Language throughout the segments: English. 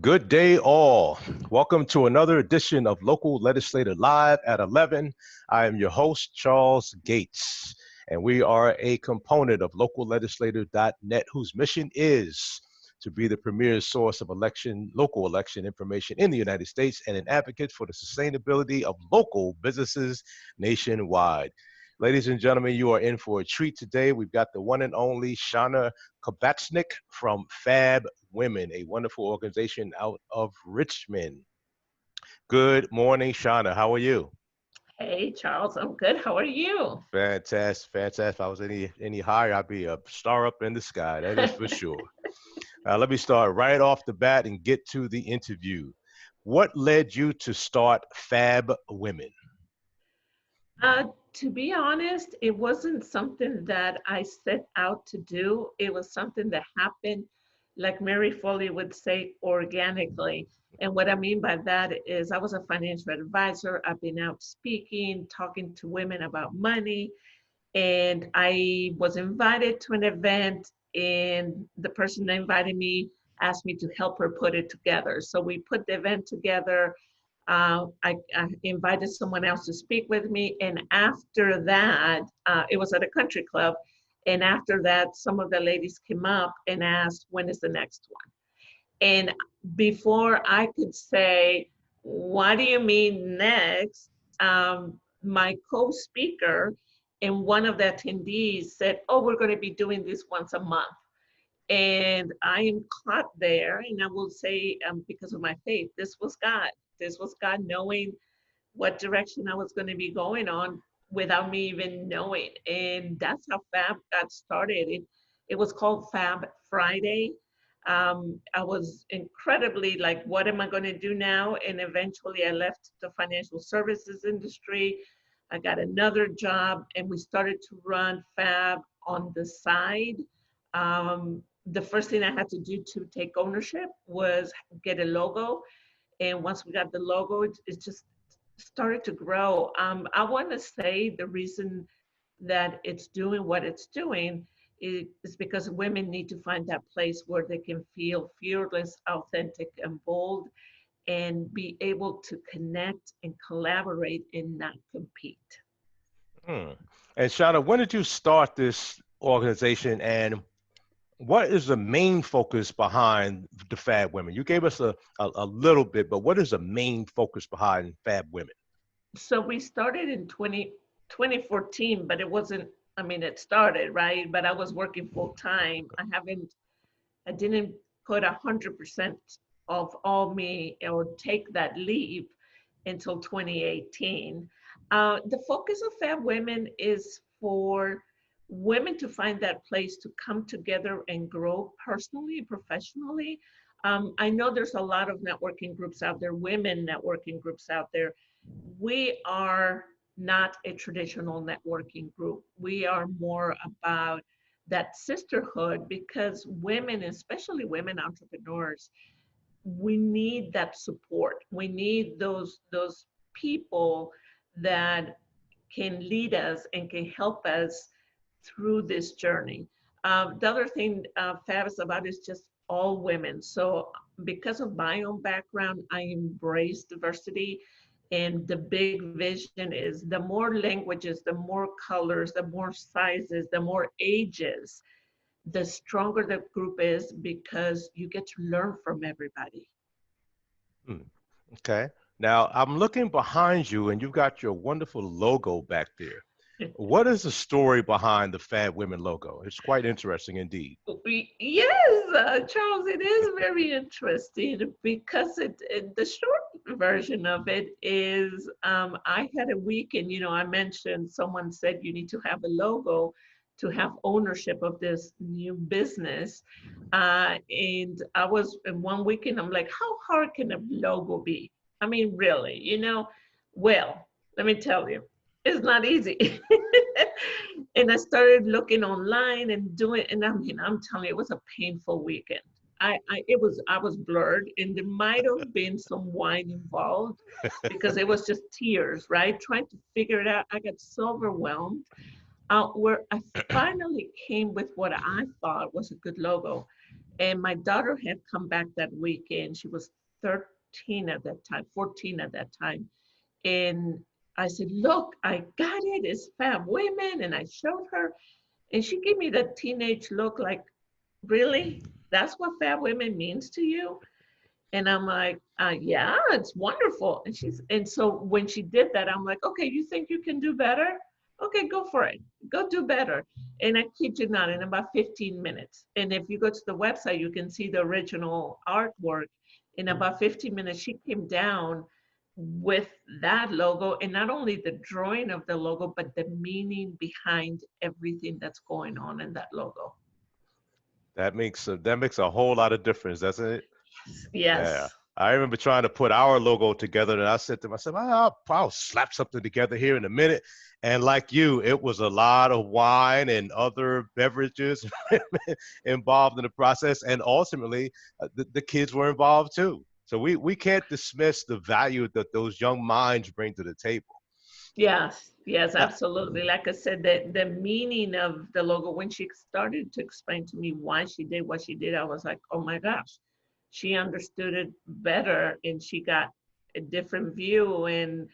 Good day, all. Welcome to another edition of Local Legislator Live at 11. I am your host, Charles Gates, and we are a component of locallegislator.net, whose mission is to be the premier source of local election information in the United States and an advocate for the sustainability of local businesses nationwide. Ladies and gentlemen, you are in for a treat today. We've got the one and only Shanna Kabatznick from Fabwomen, a wonderful organization out of Richmond. Good morning, Shanna. How are you? Hey, Charles, I'm good. How are you? Fantastic, fantastic. If I was any higher, I'd be a star up in the sky. That is for sure. Let me start right off the bat and get to the interview. What led you to start Fab Women? To be honest, it wasn't something that I set out to do. It was something that happened, like Mary Foley would say, organically. And what I mean by that is I was a financial advisor. I've been out speaking, talking to women about money, and I was invited to an event, and the person that invited me asked me to help her put it together. So we put the event together. I invited someone else to speak with me, and after that, it was at a country club. And after that, some of the ladies came up and asked, when is the next one? And before I could say, what do you mean next? My co-speaker and one of the attendees said, oh, we're going to be doing this once a month. And I am caught there, and I will say, because of my faith, this was God. This was God knowing what direction I was going to be going on without me even knowing. And that's how Fab got started. It was called Fab Friday. I was incredibly like, what am I going to do now? And eventually I left the financial services industry. I got another job, and we started to run Fab on the side. The first thing I had to do to take ownership was get a logo. And once we got the logo, it just started to grow. I want to say the reason that it's doing what it's doing is because women need to find that place where they can feel fearless, authentic, and bold, and be able to connect and collaborate and not compete. Hmm. And Shanna, when did you start this organization, and what is the main focus behind the Fab Women? You gave us a little bit, but what is the main focus behind Fab Women? So we started in 2014, but it wasn't, I mean, it started, right? But I was working full time. I didn't put 100% of all me or take that leap until 2018. The focus of Fab Women is for women to find that place to come together and grow personally and professionally. I know there's a lot of networking groups out there, women networking groups out there. We are not a traditional networking group. We are more about that sisterhood because women, especially women entrepreneurs, we need that support. We need those people that can lead us and can help us through this journey. The other thing Fab is about is just all women. So because of my own background, I embrace diversity. And the big vision is the more languages, the more colors, the more sizes, the more ages, the stronger the group is because you get to learn from everybody. Hmm. Okay. Now I'm looking behind you, and you've got your wonderful logo back there. What is the story behind the Fab Women logo? It's quite interesting indeed. Yes, Charles, it is very interesting because the short version of it is I had a weekend, I mentioned someone said you need to have a logo to have ownership of this new business. And I was in one weekend, I'm like, how hard can a logo be? I mean, really, well, let me tell you, it's not easy. And I started looking online and doing, and I mean, I'm telling you, it was a painful weekend. I was blurred, and there might have been some wine involved because it was just tears, right? Trying to figure it out. I got so overwhelmed. Where I finally came with what I thought was a good logo. And my daughter had come back that weekend. She was 13 at that time, 14 at that time. And I said, look, I got it. It's Fabwomen. And I showed her. And she gave me that teenage look like, really? That's what Fabwomen means to you? And I'm like, yeah, it's wonderful. And so when she did that, I'm like, okay, you think you can do better? Okay, go for it. Go do better. And I kid you not, in about 15 minutes. And if you go to the website, you can see the original artwork. In about 15 minutes, she came down with that logo, and not only the drawing of the logo, but the meaning behind everything that's going on in that logo. That makes a whole lot of difference, doesn't it? Yeah. Yes. I remember trying to put our logo together, and I said to myself, I'll slap something together here in a minute. And like you, it was a lot of wine and other beverages involved in the process. And ultimately, the kids were involved too. So we can't dismiss the value that those young minds bring to the table. Yes, yes, Now, absolutely. Like I said, the meaning of the logo, when she started to explain to me why she did what she did, I was like, oh my gosh, she understood it better and she got a different view. And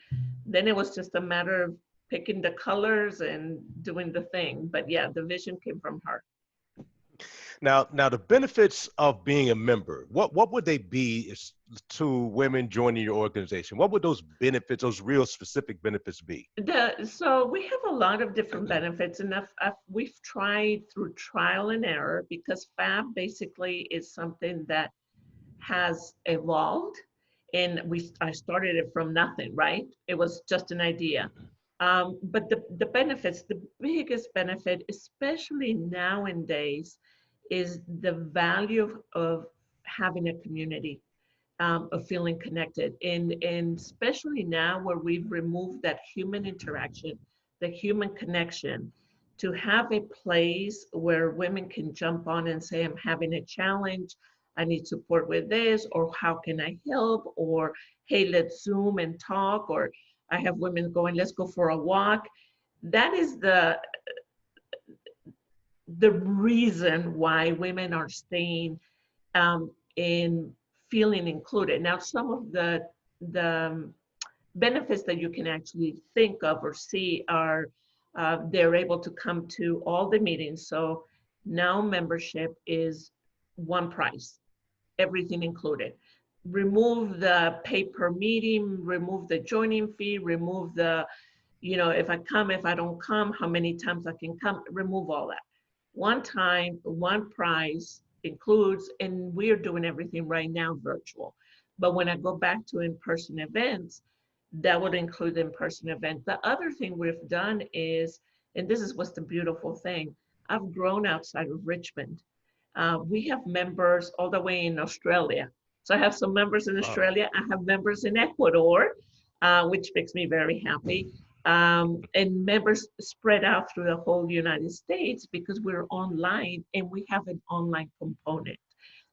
then it was just a matter of picking the colors and doing the thing. But yeah, the vision came from her. now, the benefits of being a member, what would they be to women joining your organization? What would those benefits, those real specific benefits be? So we have a lot of different benefits, and we've tried through trial and error because FAB basically is something that has evolved, and I started it from nothing, right? It was just an idea. But the benefits, the biggest benefit, especially nowadays, is the value of having a community, of feeling connected. And especially now where we've removed that human interaction, the human connection, to have a place where women can jump on and say, I'm having a challenge, I need support with this, or how can I help? Or, hey, let's Zoom and talk. Or I have women going, let's go for a walk. That is the reason why women are staying, in feeling included. Now, some of the benefits that you can actually think of or see are, they're able to come to all the meetings. So now membership is one price, everything included. Remove the pay per meeting, remove the joining fee, remove the, if I come, if I don't come, how many times I can come, remove all that. One time, one price includes, and we're doing everything right now virtual. But when I go back to in-person events, that would include the in-person event. The other thing we've done is, and this is what's the beautiful thing, I've grown outside of Richmond. We have members all the way in Australia. So I have some members in Wow. Australia. I have members in Ecuador, which makes me very happy. And members spread out through the whole United States because we're online and we have an online component.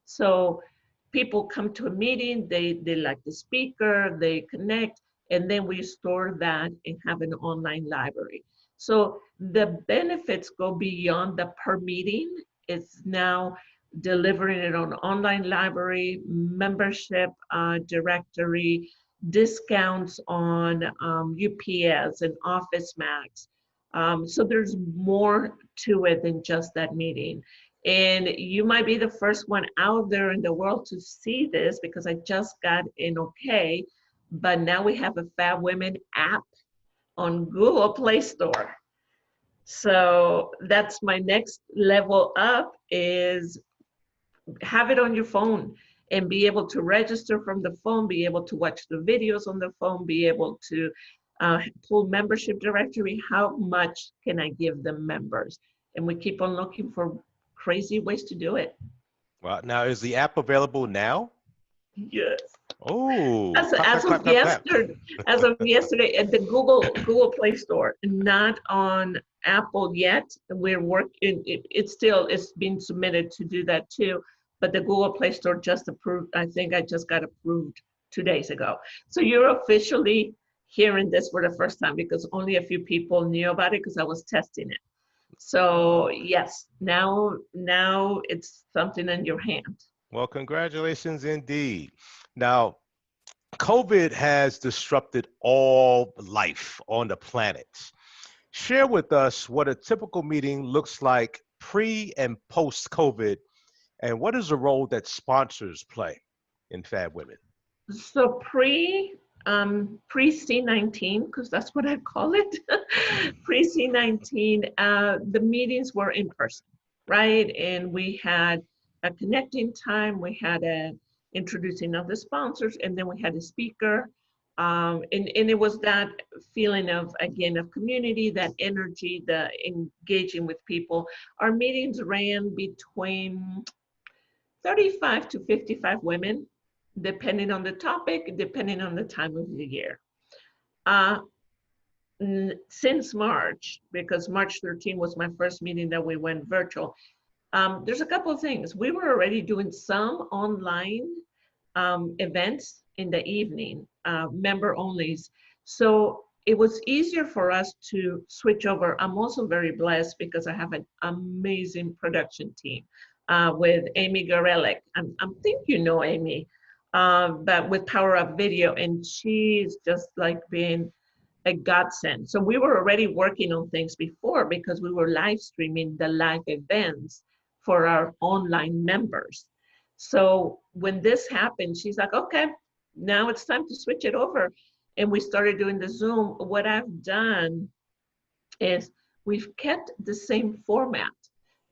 So people come to a meeting, they like the speaker, they connect, and then we store that and have an online library. So the benefits go beyond the per meeting. It's now delivering it on online library, membership directory, discounts on UPS and Office Max. So there's more to it than just that meeting. And you might be the first one out there in the world to see this because I just got an okay, but now we have a Fabwomen app on Google Play Store. So that's my next level up, is have it on your phone and be able to register from the phone, be able to watch the videos on the phone, be able to pull membership directory. How much can I give them members? And we keep on looking for crazy ways to do it. Well, now is the app available now? Yes. Oh, As, clap, as clap, of clap, clap, clap. yesterday, as of yesterday at the Google Play Store, not on Apple yet. We're working. It's been submitted to do that too. But the Google Play Store just approved. I think I just got approved 2 days ago. So you're officially hearing this for the first time because only a few people knew about it because I was testing it. So yes, now it's something in your hand. Well, congratulations indeed. Now, COVID has disrupted all life on the planet. Share with us what a typical meeting looks like pre and post COVID, and what is the role that sponsors play in Fab Women? So pre C19, because that's what I call it, pre C19, the meetings were in person, right? And we had a connecting time, we had a introducing of the sponsors, and then we had a speaker. And it was that feeling of, again, of community, that energy, the engaging with people. Our meetings ran between 35 to 55 women, depending on the topic, depending on the time of the year. Uh, since March, because March 13 was my first meeting that we went virtual, there's a couple of things. We were already doing some online events in the evening, member onlys. So it was easier for us to switch over. I'm also very blessed because I have an amazing production team with Amy Gorelick. I think you know Amy, but with Power Up Video, and she's just like being a godsend. So we were already working on things before because we were live streaming the live events for our online members. So when this happened, she's like, okay, now it's time to switch it over. And we started doing the Zoom. What I've done is we've kept the same format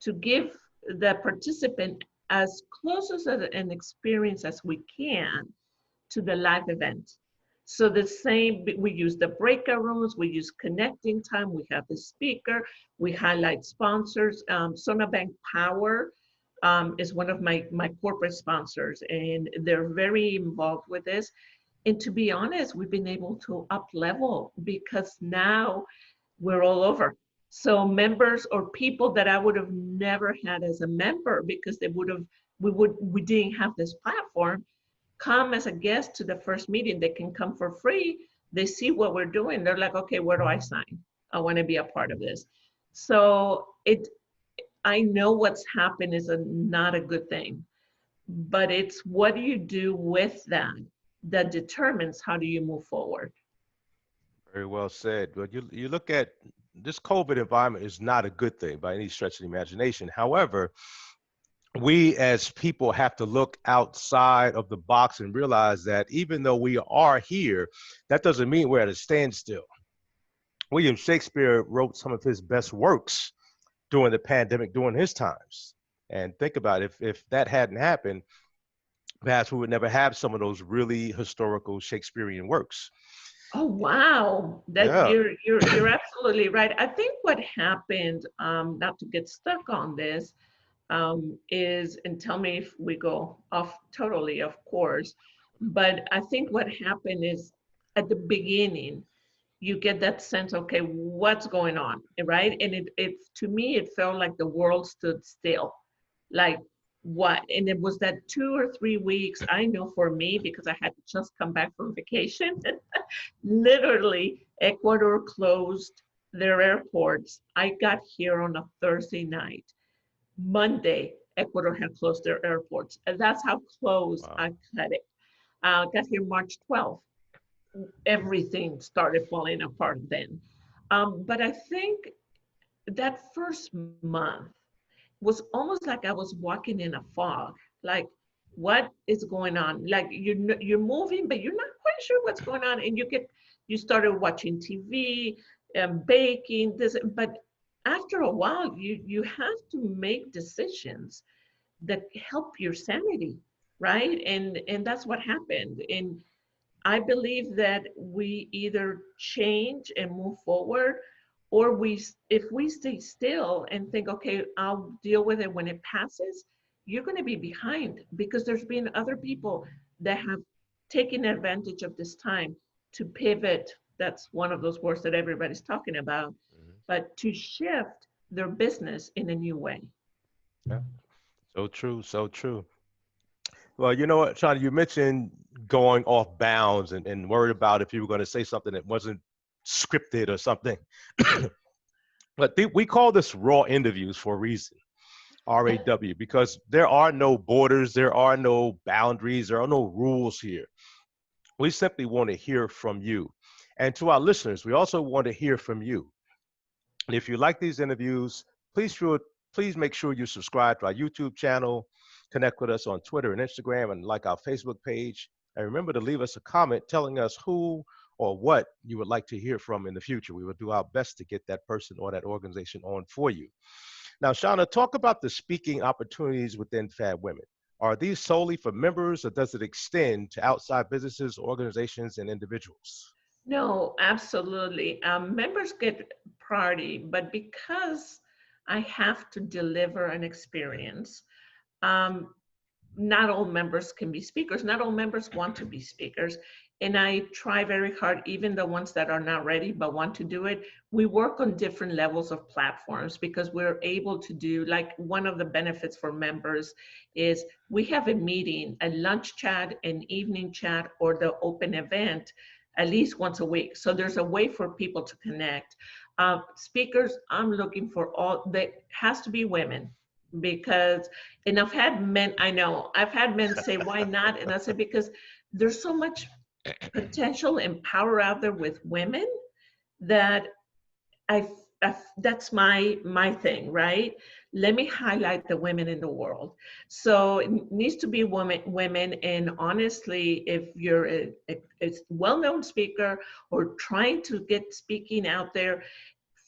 to give the participant as close as an experience as we can to the live event. So the same, we use the breakout rooms, we use connecting time, we have the speaker, we highlight sponsors. Sonabank Power is one of my corporate sponsors, and they're very involved with this. And to be honest, we've been able to up level because now we're all over. So members or people that I would have never had as a member because they would have, we didn't have this platform, come as a guest to the first meeting. They can come for free. They see what we're doing. They're like, okay, where do I sign? I want to be a part of this. So I know what's happened is not a good thing, but it's what do you do with that that determines how do you move forward. Very well said. But you look at this COVID environment is not a good thing by any stretch of the imagination. However, we as people have to look outside of the box and realize that even though we are here, that doesn't mean we're at a standstill. William Shakespeare wrote some of his best works during the pandemic, during his times. And think about it, if that hadn't happened, perhaps we would never have some of those really historical Shakespearean works. Oh wow, that Yeah. you're absolutely right. I think what happened, not to get stuck on this, is, and tell me if we go off totally, of course, but I think what happened is at the beginning, you get that sense, okay, what's going on, right? And it to me, it felt like the world stood still. Like what? And it was that 2 or 3 weeks, I know for me, because I had just come back from vacation, literally, Ecuador closed their airports. I got here on a Thursday night. Monday, Ecuador had closed their airports. And that's how close Wow. I cut it. Got here March 12th. Everything started falling apart then. But I think that first month was almost like I was walking in a fog. Like, what is going on? Like you're moving, but you're not quite sure what's going on. And you started watching TV, baking this, but after a while, you have to make decisions that help your sanity, right? And that's what happened. And I believe that we either change and move forward, or if we stay still and think, okay, I'll deal with it when it passes, you're going to be behind because there's been other people that have taken advantage of this time to pivot. That's one of those words that everybody's talking about, Mhm. but to shift their business in a new way. Yeah. So true. So true. Well, you know what, Sean, you mentioned going off bounds and worried about if you were going to say something that wasn't scripted or something. But we call this raw interviews for a reason, RAW, because there are no borders, there are no boundaries, there are no rules here. We simply want to hear from you. And to our listeners, we also want to hear from you. And if you like these interviews, please make sure you subscribe to our YouTube channel, connect with us on Twitter and Instagram, and like our Facebook page. And remember to leave us a comment telling us who or what you would like to hear from in the future. We will do our best to get that person or that organization on for you. Now, Shauna, talk about the speaking opportunities within Fab Women. Are these solely for members, or does it extend to outside businesses, organizations, and individuals? No, absolutely. Members get priority, but because I have to deliver an experience, um, not all members can be speakers. Not all members want to be speakers. And I try very hard, even the ones that are not ready but want to do it. We work on different levels of platforms because we're able to do, like, one of the benefits for members is we have a meeting, a lunch chat, an evening chat, or the open event at least once a week. So there's a way for people to connect. Speakers, I'm looking for all, that has to be women because, and I've had men, I know, I've had men say, why not? And I said, because there's so much potential and power out there with women that that's my thing, right? Let me highlight the women in the world. So it needs to be women. And honestly, if you're a well-known speaker or trying to get speaking out there,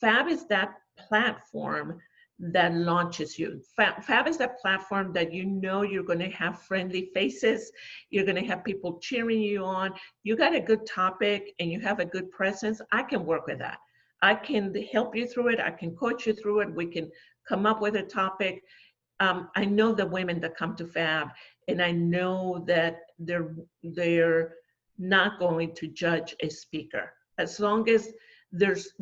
Fab is that platform that launches you. Fab is that platform that you know you're going to have friendly faces, you're going to have people cheering you on. You got a good topic and you have a good presence. I can work with that. I can help you through it. I can coach you through it. We can come up with a topic. I know the women that come to Fab, and I know that they're not going to judge a speaker as long as there's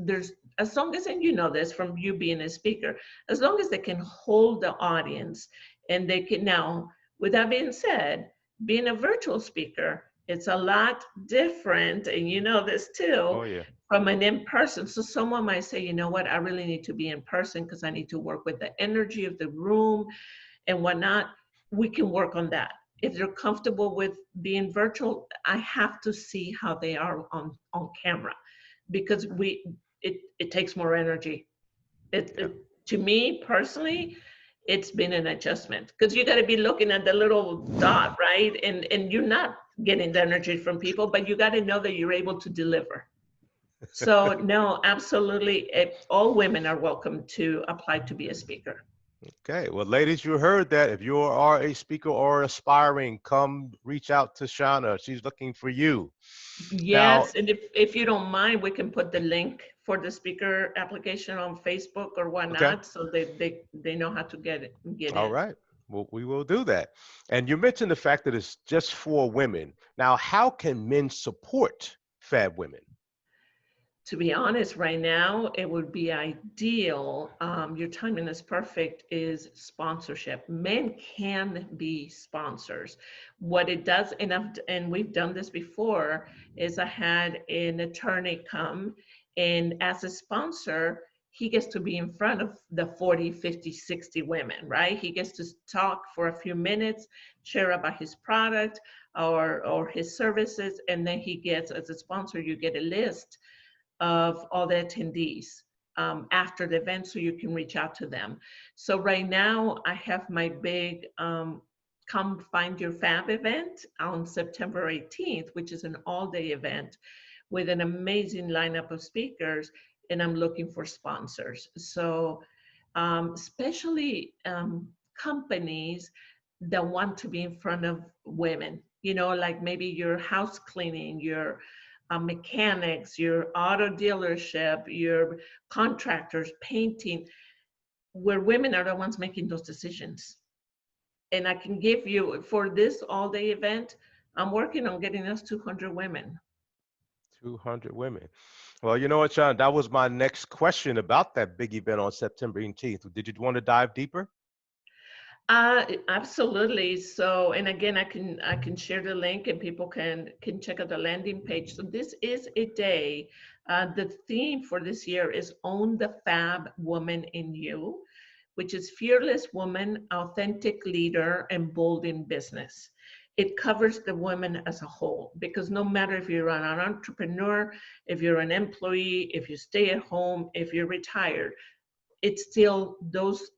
as long as, and you know this from you being a speaker, as long as they can hold the audience and they can. Now, with that being said, being a virtual speaker, it's a lot different, and you know this too, Oh, yeah. from an in-person. So someone might say, you know what, I really need to be in person because I need to work with the energy of the room and whatnot. We can work on that. If they're comfortable with being virtual, I have to see how they are on camera because it takes more energy. Yeah. To me personally, it's been an adjustment because you got to be looking at the little dot, right? And you're not getting the energy from people, but you got to know that you're able to deliver. So no, absolutely, all women are welcome to apply to be a speaker. Okay, well, ladies, you heard that. If you are a speaker or aspiring, come reach out to Shauna. She's looking for you. Now, Yes, and if you don't mind, we can put the link for the speaker application on Facebook or okay, whatnot, so they know how to get all in. right. Well, we will do that. And you mentioned the fact that it's just for women. Now, how can men support Fab Women? To be honest, right now, it would be ideal. Your timing is perfect, is sponsorship. Men can be sponsors. What it does, and we've done this before, is I had an attorney come, and as a sponsor, he gets to be in front of the 40, 50, 60 women, right? He gets to talk for a few minutes, share about his product or his services, and then he gets, as a sponsor, you get a list of all the attendees after the event so you can reach out to them. So right now I have my big Come Find Your Fab event on September 18th, which is an all-day event with an amazing lineup of speakers, and I'm looking for sponsors. So especially companies that want to be in front of women, you know, like maybe your house cleaning, your mechanics, your auto dealership, your contractors, painting, where women are the ones making those decisions. And I can give you, for this all day event, I'm working on getting us 200 women. 200 women. Well, you know what, Sean? That was my next question about that big event on September 18th. Did you want to dive deeper? Absolutely. So, and again, I can share the link and people can check out the landing page. So this is a day. The theme for this year is Own the Fab Woman in You, which is fearless woman, authentic leader, and bold in business. It covers the woman as a whole because no matter if you're an entrepreneur, if you're an employee, if you stay at home, if you're retired, it's still those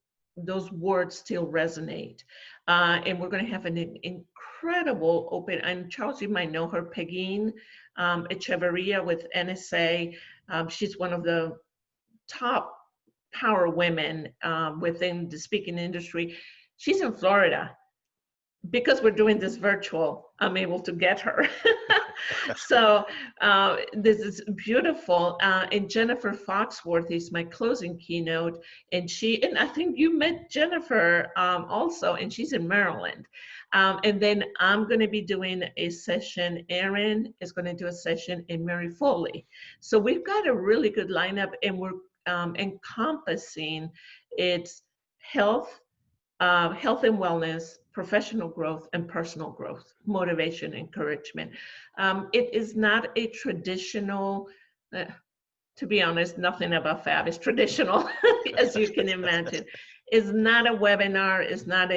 words still resonate. And we're going to have an incredible open. And Charles, you might know her, Peggy Echeverria with NSA. She's one of the top power women within the speaking industry. She's in Florida. Because we're doing this virtual, I'm able to get her. So this is beautiful. And Jennifer Foxworth is my closing keynote. And I think you met Jennifer also, and she's in Maryland. And then I'm going to be doing a session. Erin is going to do a session in Mary Foley. So we've got a really good lineup, and we're encompassing its health and wellness, professional growth, and personal growth, motivation, encouragement. It is not a traditional, uh, to be honest, nothing about Fab is traditional, as you can imagine. It's not a webinar, it's not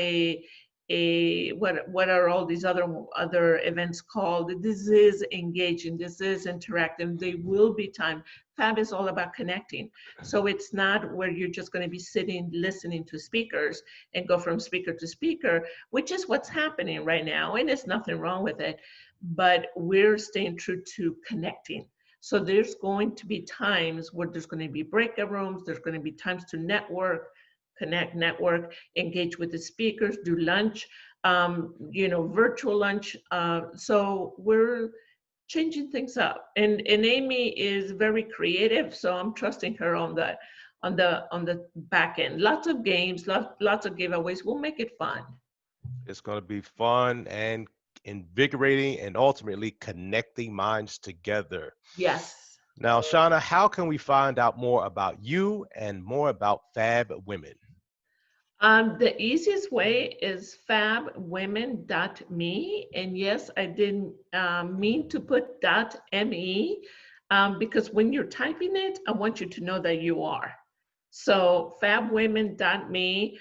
what are all these other events called. This is engaging, this is interactive. There will be time. Fab is all about connecting. So it's not where you're just going to be sitting listening to speakers and go from speaker to speaker, which is what's happening right now, and there's nothing wrong with it, but we're staying true to connecting. So there's going to be times where there's going to be breakout rooms, there's going to be times to network, connect, network, engage with the speakers, do lunch, virtual lunch. So we're changing things up. And Amy is very creative, so I'm trusting her on the back end. Lots of games, lots of giveaways. We'll make it fun. It's going to be fun and invigorating and ultimately connecting minds together. Yes. Now, Shauna, how can we find out more about you and more about Fab Women? The easiest way is fabwomen.me. And yes, I didn't mean to put .me because when you're typing it, I want you to know that you are. So fabwomen.me,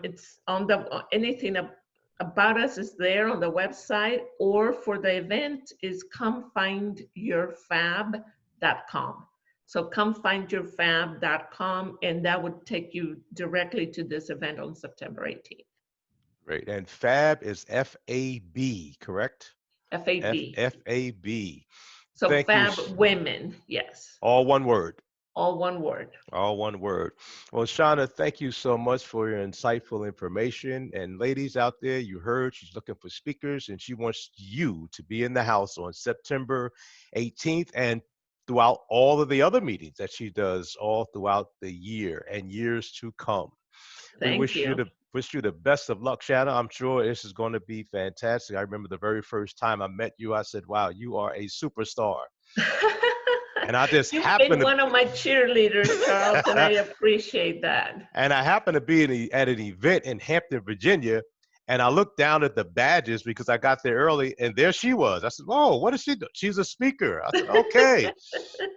it's on anything about us is there on the website, or for the event is comefindyourfab.com. So comefindyourfab.com, and that would take you directly to this event on September 18th. Great. And Fab is F-A-B, correct? FAB. F-A-B. So Thank you. Fab Women, yes. All one word. All one word. All one word. Well, Shauna, thank you so much for your insightful information. And ladies out there, you heard she's looking for speakers and she wants you to be in the house on September 18th and throughout all of the other meetings that she does all throughout the year and years to come. We Thank you. wish you the best of luck, Shanna. I'm sure this is going to be fantastic. I remember the very first time I met you, I said, wow, you are a superstar. And I just You've been happened one of my cheerleaders, Charles, and I to appreciate that. and I happened to be at an event in Hampton, Virginia, and I looked down at the badges because I got there early, and there she was. I said, "Oh, what does she do?" She's a speaker. I said, "Okay."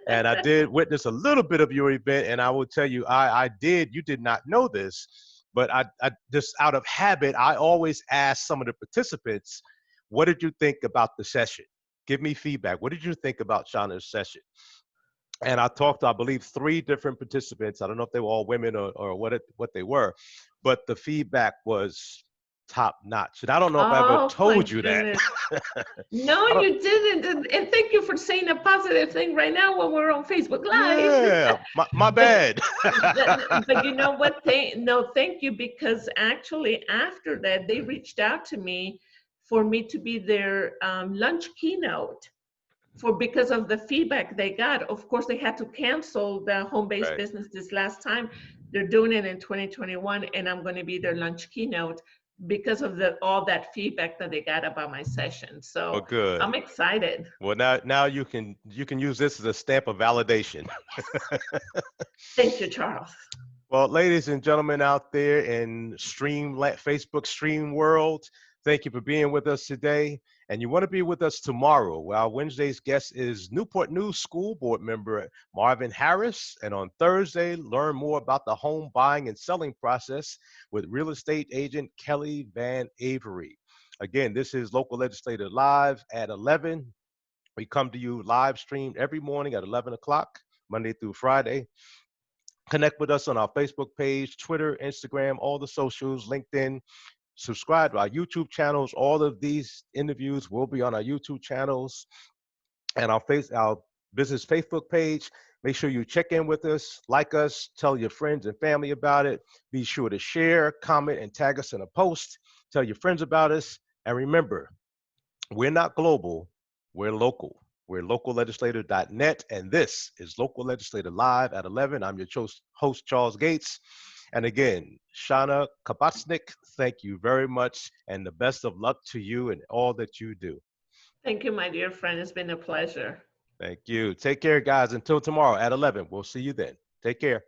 And I did witness a little bit of your event, and I will tell you, I did. You did not know this, but I just out of habit, I always ask some of the participants, "What did you think about the session? Give me feedback. What did you think about Shauna's session?" And I talked to, I believe, 3 different participants. I don't know if they were all women or what they were, but the feedback was top notch. And I don't know if I ever Oh my told you that. goodness. No, I don't, you didn't. And thank you for saying a positive thing right now when we're on Facebook Live. yeah, my But bad. but you know what? No, thank you, because actually after that they reached out to me for me to be their lunch keynote because of the feedback they got. Of course, they had to cancel the home-based Right. business this last time. They're doing it in 2021, and I'm going to be their lunch keynote because of all that feedback that they got about my session. Well, So good. I'm excited. Well, now you can use this as a stamp of validation. Thank you, Charles. Well, ladies and gentlemen out there in Facebook stream world, thank you for being with us today. And you want to be with us tomorrow. Well, Wednesday's guest is Newport News School Board member Marvin Harris. And on Thursday, learn more about the home buying and selling process with real estate agent Kelly Van Avery. Again, this is Local Legislator Live at 11. We come to you live streamed every morning at 11 o'clock, Monday through Friday. Connect with us on our Facebook page, Twitter, Instagram, all the socials, LinkedIn. Subscribe to our YouTube channels. All of these interviews will be on our YouTube channels and our business Facebook page. Make sure you check in with us, tell your friends and family about it. Be sure to share, comment, and tag us in a post. Tell your friends about us. And remember, we're not global, we're local. We're locallegislator.net, and this is Local Legislator Live at 11. I'm your host, Charles Gates. And again, Shanna Kabatznick, thank you very much, and the best of luck to you and all that you do. Thank you, my dear friend. It's been a pleasure. Thank you. Take care, guys. Until tomorrow at 11. We'll see you then. Take care.